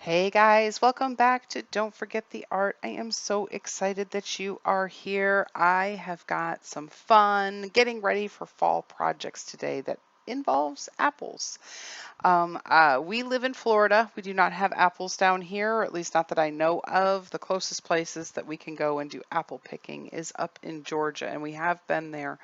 Hey guys, welcome back to Don't Forget the Art. I am so excited that you are here. I have got some fun getting ready for fall projects today that involves apples. We live in Florida. We do not have apples down here, or at least not that I know of. The closest places that we can go and do apple picking is up in Georgia, and we have been there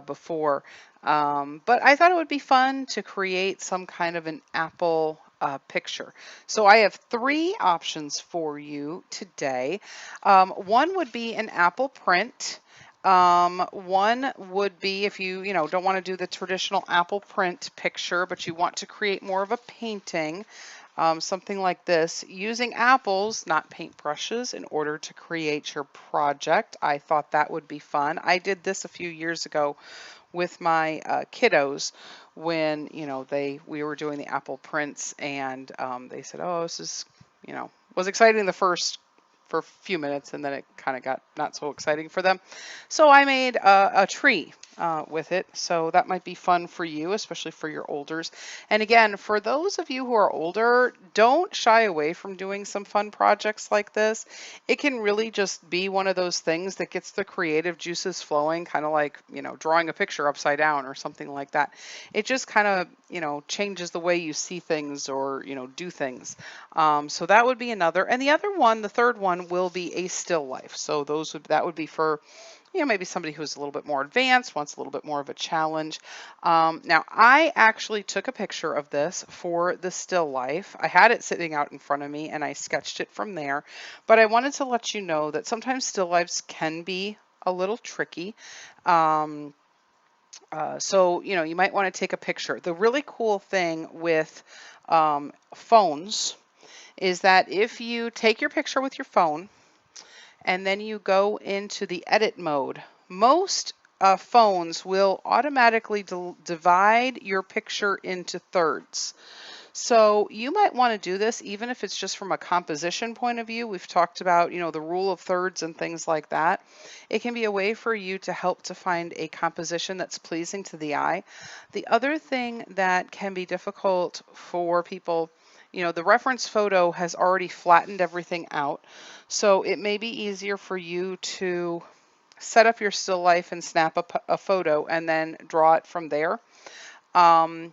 before. But I thought it would be fun to create some kind of an apple picture. So I have three options for you today. One would be an apple print. One would be if you don't want to do the traditional apple print picture, but you want to create more of a painting, something like this, using apples, not paintbrushes, in order to create your project. I thought that would be fun. I did this a few years ago with my kiddos when we were doing the apple prints, and they said, "Oh, this is was exciting the first for a few minutes, and then it kind of got not so exciting for them." So I made a tree with it. So that might be fun for you, especially for your olders. And again, for those of you who are older, don't shy away from doing some fun projects like this. It can really just be one of those things that gets the creative juices flowing, kind of like, drawing a picture upside down or something like that. It just kind of, changes the way you see things or, do things. So that would be another. And the other one, the third one, will be a still life. So that would be for maybe somebody who's a little bit more advanced, wants a little bit more of a challenge. Now, I actually took a picture of this for the still life. I had it sitting out in front of me and I sketched it from there. But I wanted to let you know that sometimes still lifes can be a little tricky. Um, so, you might want to take a picture. The really cool thing with phones is that if you take your picture with your phone, and then you go into the edit mode, most phones will automatically divide your picture into thirds. So you might want to do this even if it's just from a composition point of view. We've talked about, the rule of thirds and things like that. It can be a way for you to help to find a composition that's pleasing to the eye. The other thing that can be difficult for people, the reference photo has already flattened everything out. So it may be easier for you to set up your still life and snap a photo and then draw it from there. Um,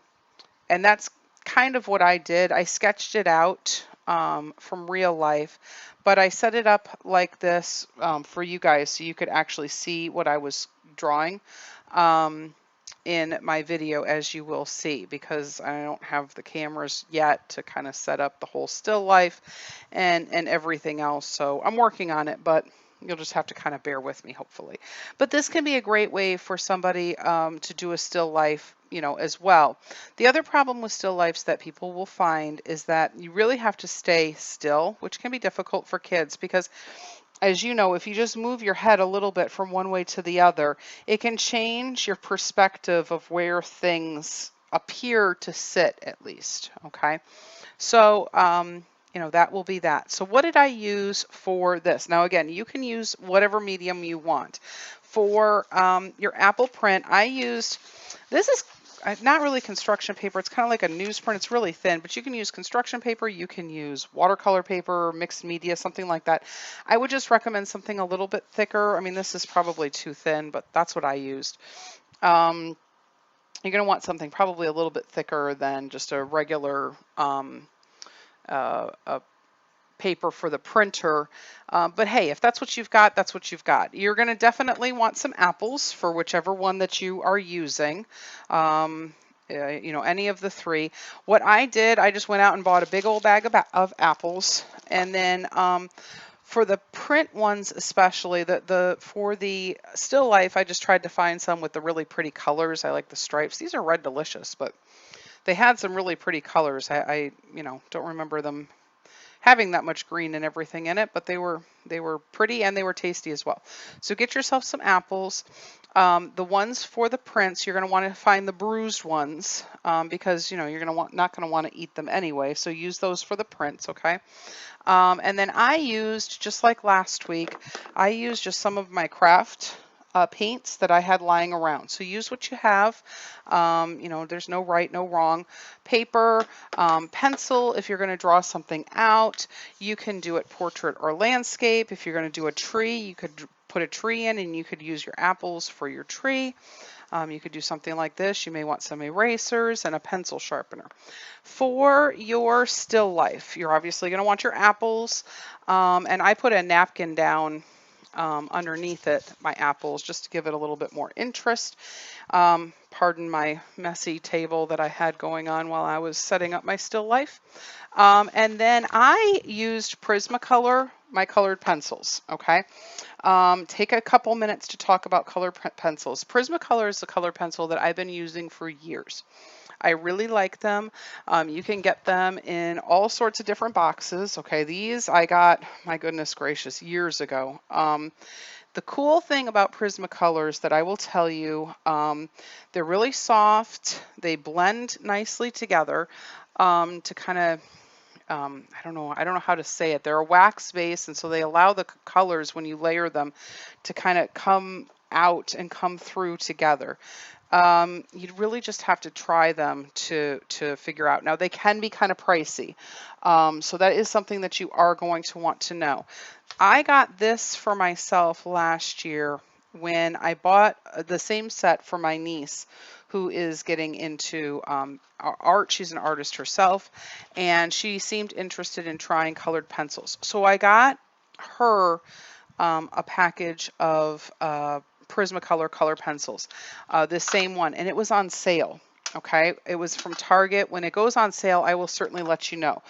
and that's kind of what I did. I sketched it out from real life, but I set it up like this for you guys so you could actually see what I was drawing in my video, as you will see, because I don't have the cameras yet to kind of set up the whole still life and everything else. So I'm working on it, but you'll just have to kind of bear with me, hopefully. But this can be a great way for somebody to do a still life, as well. The other problem with still lifes that people will find is that you really have to stay still, which can be difficult for kids because, as you know, if you just move your head a little bit from one way to the other, it can change your perspective of where things appear to sit, at least. Okay. So, that will be that. So what did I use for this? Now, again, you can use whatever medium you want. For your apple print, I used, this is not really construction paper. It's kind of like a newsprint. It's really thin, but you can use construction paper. You can use watercolor paper, mixed media, something like that. I would just recommend something a little bit thicker. I mean, this is probably too thin, but that's what I used. You're going to want something probably a little bit thicker than just a regular a paper for the printer. But hey, if that's what you've got, that's what you've got. You're going to definitely want some apples for whichever one that you are using. Any of the three. What I did, I just went out and bought a big old bag of apples, and then for the print ones, especially for the still life, I just tried to find some with the really pretty colors. I like the stripes. These are Red Delicious, but they had some really pretty colors. I don't remember them having that much green and everything in it, but they were pretty and they were tasty as well. So get yourself some apples. The ones for the prints, you're going to want to find the bruised ones because you're going to not going to want to eat them anyway. So use those for the prints, okay? And then I used, just like last week, I used just some of my craft paints that I had lying around. So use what you have. You know, there's no right, no wrong. Paper, pencil, if you're going to draw something out. You can do it portrait or landscape. If you're going to do a tree, you could put a tree in and you could use your apples for your tree. You could do something like this. You may want some erasers and a pencil sharpener. For your still life, you're obviously going to want your apples. And I put a napkin down underneath it, my apples, just to give it a little bit more interest. Pardon my messy table that I had going on while I was setting up my still life. And then I used Prismacolor, my colored pencils, okay? Take a couple minutes to talk about color pencils. Prismacolor is the color pencil that I've been using for years. I really like them. You can get them in all sorts of different boxes. Okay, these I got, my goodness gracious, years ago. The cool thing about Prismacolors that I will tell you, they're really soft. They blend nicely together to kind of I don't know how to say it. They're a wax base, and so they allow the colors when you layer them to kind of come out and come through together. You'd really just have to try them to figure out. Now they can be kind of pricey, so that is something that you are going to want to know. I got this for myself last year when I bought the same set for my niece who is getting into art. She's an artist herself, and she seemed interested in trying colored pencils. So I got her a package of Prismacolor color pencils, this same one, and it was on sale. Okay, it was from Target. When it goes on sale, I will certainly let you know.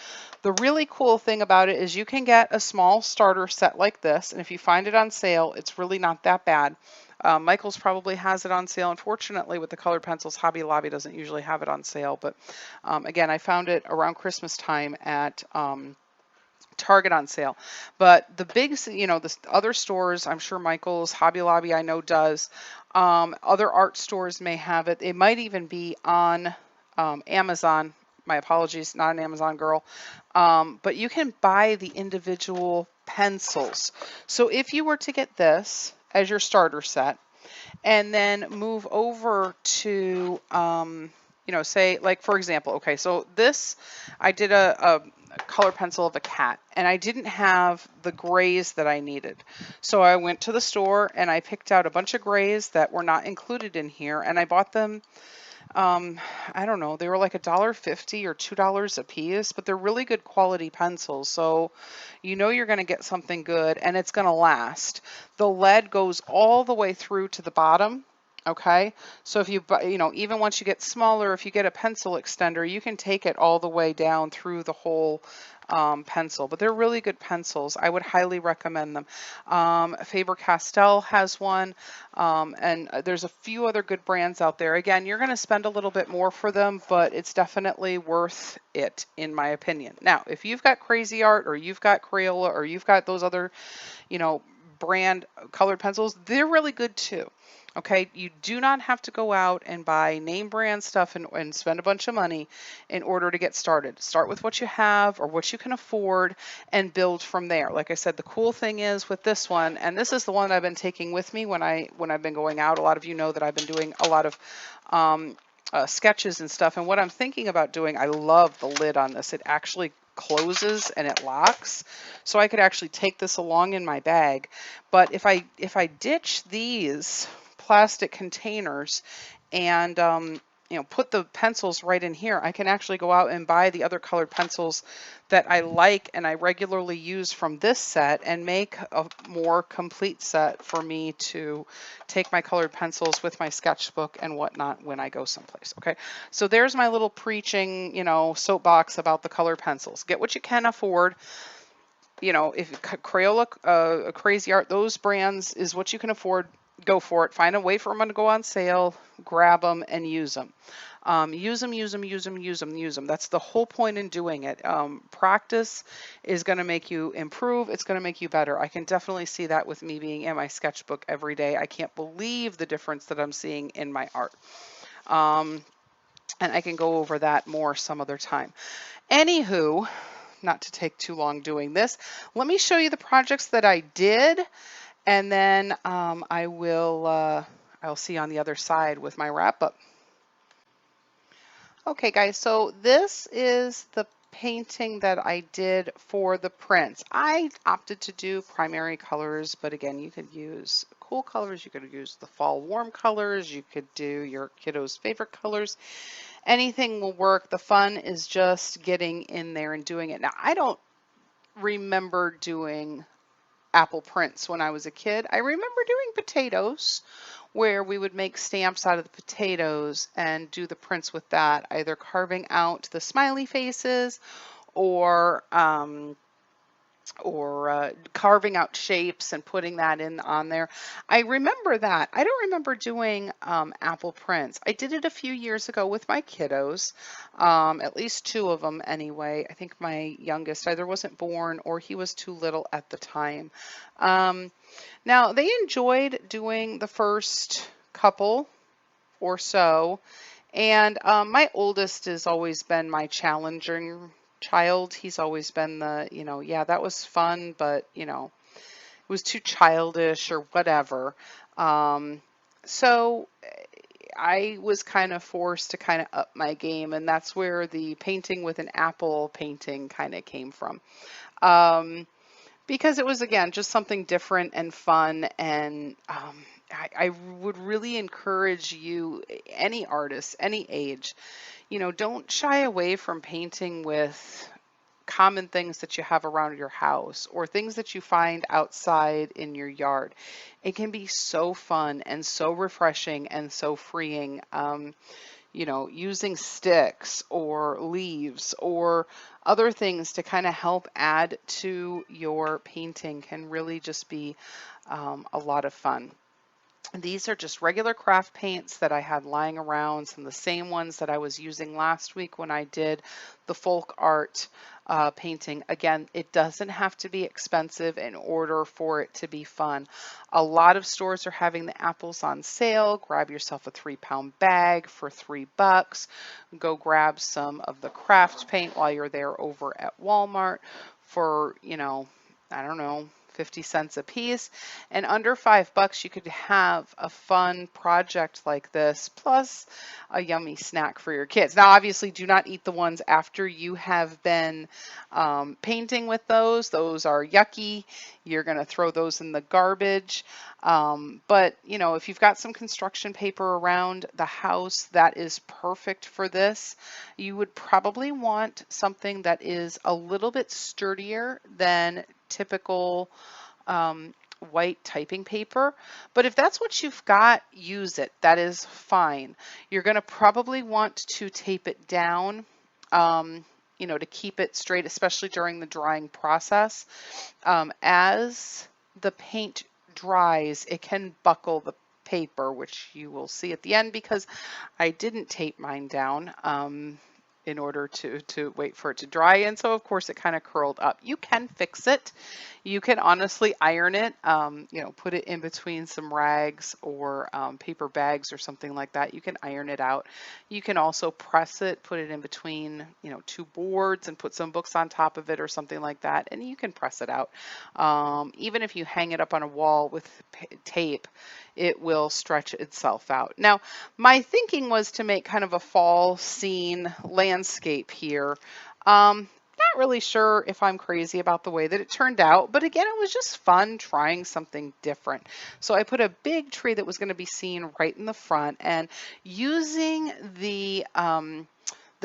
The really cool thing about it is you can get a small starter set like this, and if you find it on sale, it's really not that bad. Michael's probably has it on sale. Unfortunately, with the colored pencils, Hobby Lobby doesn't usually have it on sale, but again, I found it around Christmas time at Target on sale. But the big, you know, the other stores, I'm sure Michael's, Hobby Lobby, I know does. Other art stores may have it. It might even be on Amazon. My apologies, not an Amazon girl. But you can buy the individual pencils. So if you were to get this as your starter set, and then move over to, you know, say, like, for example, okay, so this, I did a color pencil of a cat, and I didn't have the grays that I needed. So I went to the store and I picked out a bunch of grays that were not included in here, and I bought them. I don't know, they were like $1.50 or $2 a piece, but they're really good quality pencils. So you know you're going to get something good and it's going to last. The lead goes all the way through to the bottom. Okay, so if you, you know, even once you get smaller, if you get a pencil extender, you can take it all the way down through the whole pencil. But they're really good pencils. I would highly recommend them. Faber-Castell has one, and there's a few other good brands out there. Again, you're going to spend a little bit more for them, but it's definitely worth it, in my opinion. Now, if you've got Crazy Art, or you've got Crayola, or you've got those other, you know, brand colored pencils, they're really good too. Okay, you do not have to go out and buy name brand stuff and spend a bunch of money in order to get started. Start with what you have or what you can afford and build from there. Like I said, the cool thing is with this one, and this is the one I've been taking with me when I've been going out. A lot of you know that I've been doing a lot of sketches and stuff. And what I'm thinking about doing, I love the lid on this. It actually closes and it locks, so I could actually take this along in my bag. But if I ditch these plastic containers and you know, put the pencils right in here, I can actually go out and buy the other colored pencils that I like and I regularly use from this set and make a more complete set for me to take my colored pencils with my sketchbook and whatnot when I go someplace. Okay, so there's my little preaching, you know, soapbox about the colored pencils. Get what you can afford. You know, if Crayola, Crazy Art, those brands is what you can afford. Go for it. Find a way for them to go on sale, grab them, and use them. Use them, use them, use them, use them, use them. That's the whole point in doing it. Practice is going to make you improve. It's going to make you better. I can definitely see that with me being in my sketchbook every day. I can't believe the difference that I'm seeing in my art. And I can go over that more some other time. Anywho, not to take too long doing this, let me show you the projects that I did. And then I'll see you on the other side with my wrap up. Okay, guys, so this is the painting that I did for the prints. I opted to do primary colors, but again, you could use cool colors, you could use the fall warm colors, you could do your kiddos' favorite colors. Anything will work. The fun is just getting in there and doing it. Now, I don't remember doing apple prints when I was a kid. I remember doing potatoes, where we would make stamps out of the potatoes and do the prints with that, either carving out the smiley faces or carving out shapes and putting that in on there. I remember that. I don't remember doing apple prints. I did it a few years ago with my kiddos, at least two of them anyway. I think my youngest either wasn't born or he was too little at the time. Now, they enjoyed doing the first couple or so, and my oldest has always been my challenging child. He's always been the, yeah, that was fun, but, it was too childish or whatever. So I was kind of forced to kind of up my game, and that's where the painting with an apple painting kind of came from. Because it was, again, just something different and fun. And I would really encourage you, any artist, any age, don't shy away from painting with common things that you have around your house or things that you find outside in your yard. It can be so fun and so refreshing and so freeing. Using sticks or leaves or other things to kind of help add to your painting can really just be a lot of fun. These are just regular craft paints that I had lying around, some of the same ones that I was using last week when I did the folk art painting. Again, it doesn't have to be expensive in order for it to be fun. A lot of stores are having the apples on sale. Grab yourself a 3-pound bag for $3. Go grab some of the craft paint while you're there over at Walmart for, I don't know, 50 cents a piece, and under $5 you could have a fun project like this plus a yummy snack for your kids. Now, obviously, do not eat the ones after you have been painting with those are yucky. You're going to throw those in the garbage. But if you've got some construction paper around the house, that is perfect for this. You would probably want something that is a little bit sturdier than typical white typing paper. But if that's what you've got, use it. That is fine. You're going to probably want to tape it down, to keep it straight, especially during the drying process. As the paint dries, it can buckle the paper, which you will see at the end because I didn't tape mine down. In order to wait for it to dry. And so, of course, it kind of curled up. You can fix it. You can honestly iron it, put it in between some rags or paper bags or something like that. You can iron it out. You can also press it, put it in between, two boards and put some books on top of it or something like that. And you can press it out. Even if you hang it up on a wall with tape, it will stretch itself out. Now, my thinking was to make kind of a fall scene landscape here. Not really sure if I'm crazy about the way that it turned out, but again, it was just fun trying something different. So I put a big tree that was going to be seen right in the front, and using the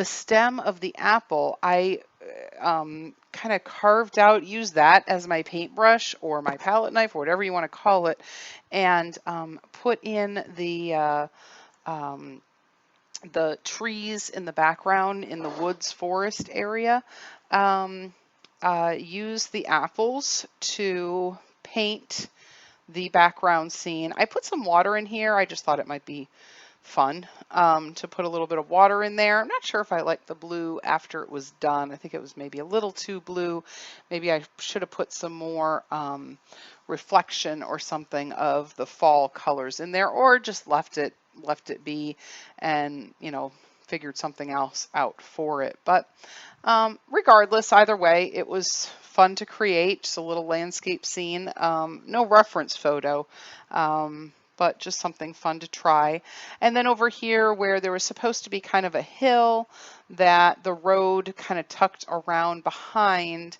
stem of the apple, I kind of carved out, used that as my paintbrush or my palette knife or whatever you want to call it, and put in the trees in the background in the woods forest area. Use the apples to paint the background scene. I put some water in here. I just thought it might be fun to put a little bit of water in there. I'm not sure if I liked the blue after it was done. I think it was maybe a little too blue. Maybe I should have put some more reflection or something of the fall colors in there, or just left it be and figured something else out for it. But regardless, either way, it was fun to create, just a little landscape scene. No reference photo, but just something fun to try. And then over here where there was supposed to be kind of a hill that the road kind of tucked around behind,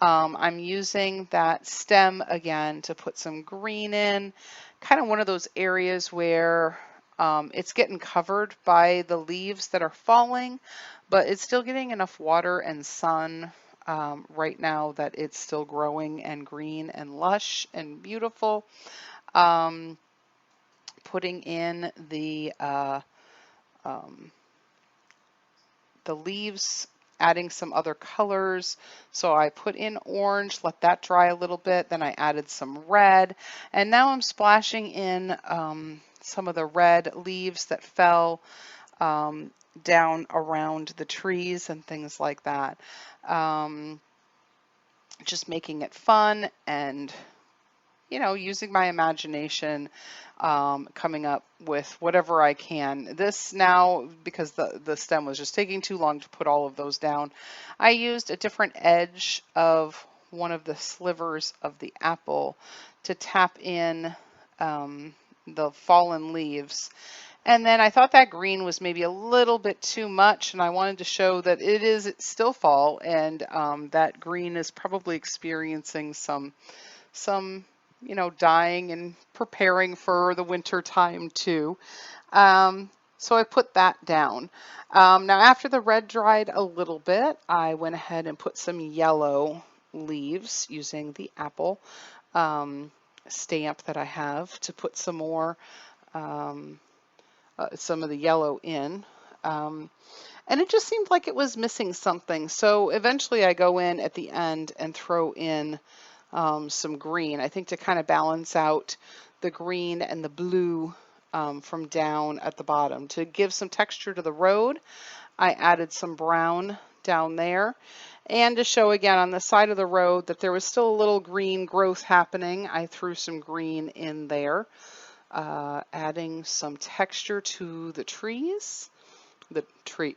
I'm using that stem again to put some green in, kind of one of those areas where it's getting covered by the leaves that are falling, but it's still getting enough water and sun right now that it's still growing and green and lush and beautiful. Um, Putting in um, the leaves, adding some other colors. So I put in orange, let that dry a little bit, then I added some red, and now I'm splashing in some of the red leaves that fell down around the trees and things like that. Um, just making it fun and using my imagination, coming up with whatever I can. This now, because the stem was just taking too long to put all of those down, I used a different edge of one of the slivers of the apple to tap in the fallen leaves. And then I thought that green was maybe a little bit too much, and I wanted to show that it's still fall, and that green is probably experiencing some dying and preparing for the winter time too. So I put that down. Now after the red dried a little bit, I went ahead and put some yellow leaves using the apple stamp that I have to put um, some of the yellow in. And it just seemed like it was missing something. So eventually I go in at the end and throw in some green, I think, to kind of balance out the green and the blue from down at the bottom. To give some texture to the road, I added some brown down there. And to show again on the side of the road that there was still a little green growth happening, I threw some green in there, adding some texture to the trees. The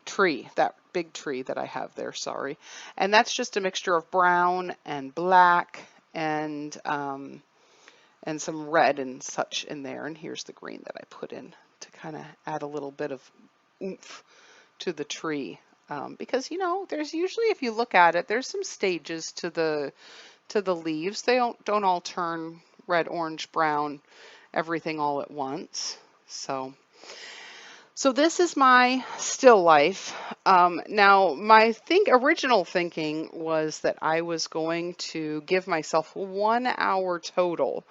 tree, that big tree that I have there, sorry. And that's just a mixture of brown and black and some red and such in there. And here's the green that I put in to kind of add a little bit of oomph to the tree. Because there's usually, if you look at it, there's some stages to the leaves. They don't all turn red, orange, brown, everything all at once. So this is my still life. Now, my original thinking was that I was going to give myself 1 hour total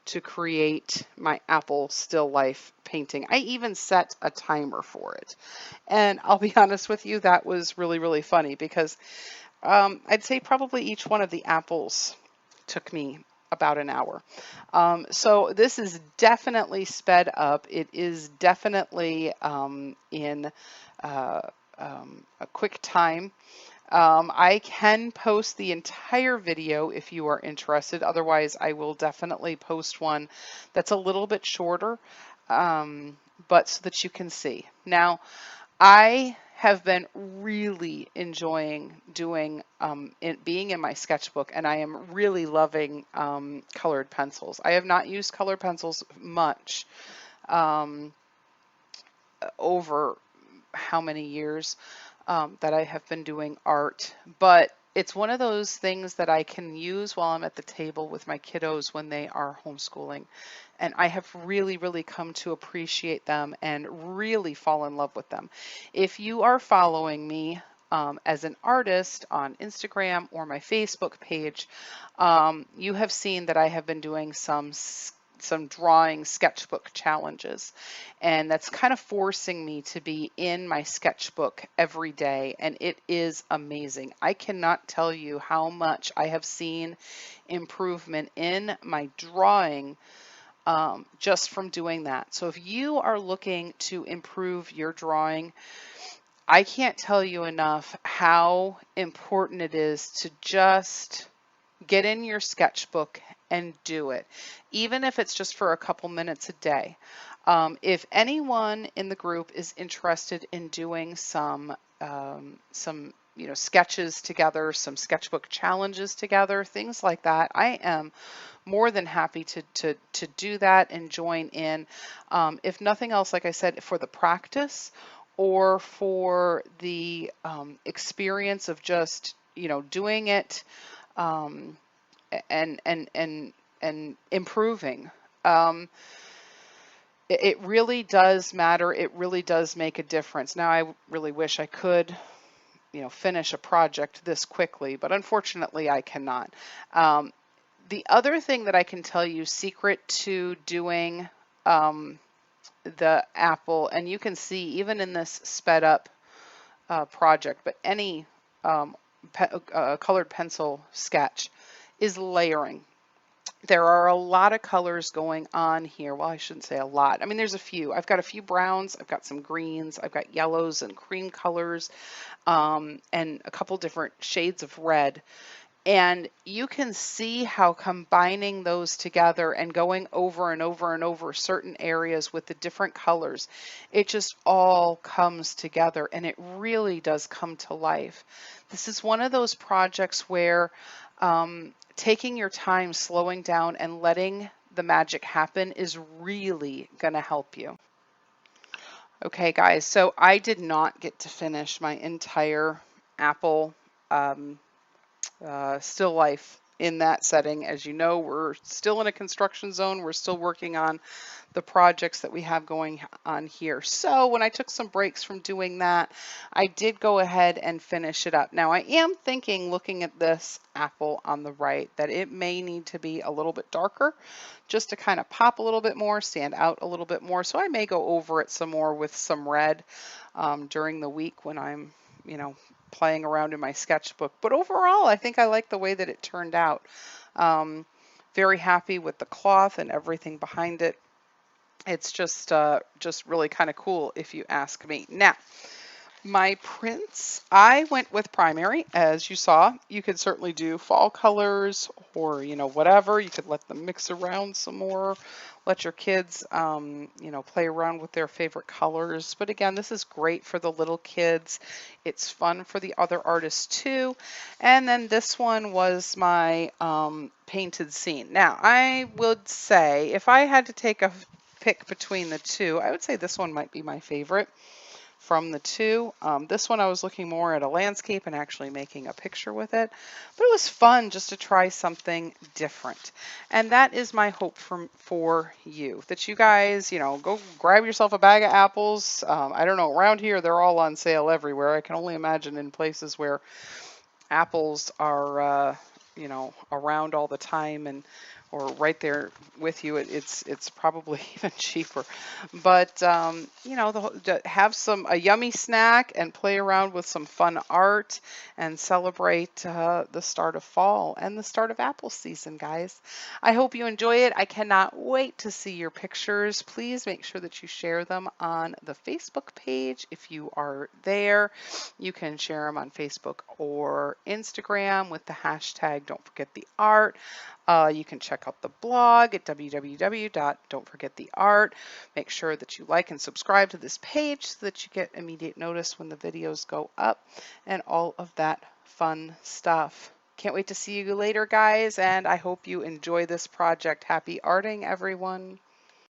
to create my apple still life painting. I even set a timer for it. And I'll be honest with you, that was really, really funny because I'd say probably each one of the apples took me about an hour. So this is definitely sped up. It is definitely in a quick time. I can post the entire video if you are interested. Otherwise, I will definitely post one that's a little bit shorter, but so that you can see. Now, I have been really enjoying being in my sketchbook, and I am really loving colored pencils. I have not used colored pencils much over how many years that I have been doing art, but it's one of those things that I can use while I'm at the table with my kiddos when they are homeschooling. And I have really, really come to appreciate them and really fall in love with them. If you are following me as an artist on Instagram or my Facebook page, you have seen that I have been doing some drawing sketchbook challenges, and that's kind of forcing me to be in my sketchbook every day, and it is amazing. I cannot tell you how much I have seen improvement in my drawing just from doing that. So if you are looking to improve your drawing, I can't tell you enough how important it is to just get in your sketchbook and do it, even if it's just for a couple minutes a day. If anyone in the group is interested in doing some sketches together, some sketchbook challenges together, things like that, I am more than happy to do that and join in. If nothing else, like I said, for the practice or for the experience of just doing it, um, and improving. Um, it really does matter. It really does make a difference. Now, I really wish I could, finish a project this quickly, but unfortunately, I cannot. Um, the other thing that I can tell you, secret to doing um, the apple, and you can see even in this sped up project, but any um, colored pencil sketch, is layering. There are a lot of colors going on here. Well, I shouldn't say a lot. I mean, there's a few. I've got a few browns, I've got some greens, I've got yellows and cream colors, and a couple different shades of red. And you can see how combining those together and going over and over and over certain areas with the different colors, it just all comes together and it really does come to life. This is one of those projects where taking your time, slowing down, and letting the magic happen is really going to help you. Okay, guys, so I did not get to finish my entire apple um, still life in that setting. As you know, we're still in a construction zone. We're still working on the projects that we have going on here. So when I took some breaks from doing that, I did go ahead and finish it up. Now I am thinking, looking at this apple on the right, that it may need to be a little bit darker just to kind of pop a little bit more, stand out a little bit more. So I may go over it some more with some red during the week when I'm, playing around in my sketchbook. But overall, I think I like the way that it turned out. Very happy with the cloth and everything behind it. It's just really kind of cool if you ask me. Now, my prints, I went with primary, as you saw. You could certainly do fall colors or, whatever. You could let them mix around some more. Let your kids, play around with their favorite colors. But again, this is great for the little kids. It's fun for the other artists too. And then this one was my painted scene. Now, I would say if I had to take a pick between the two, I would say this one might be my favorite from the two. This one I was looking more at a landscape and actually making a picture with it, but it was fun just to try something different. And that is my hope for you, that you guys, go grab yourself a bag of apples. I don't know, around here they're all on sale everywhere. I can only imagine in places where apples are, around all the time and or right there with you, it's probably even cheaper. But have a yummy snack and play around with some fun art and celebrate the start of fall and the start of apple season, guys. I hope you enjoy it. I cannot wait to see your pictures. Please make sure that you share them on the Facebook page if you are there. You can share them on Facebook or Instagram with the hashtag Don't Forget the Art. You can check out the blog at www.don'tforgettheart. Make sure that you like and subscribe to this page so that you get immediate notice when the videos go up and all of that fun stuff. Can't wait to see you later, guys, and I hope you enjoy this project. Happy arting, everyone.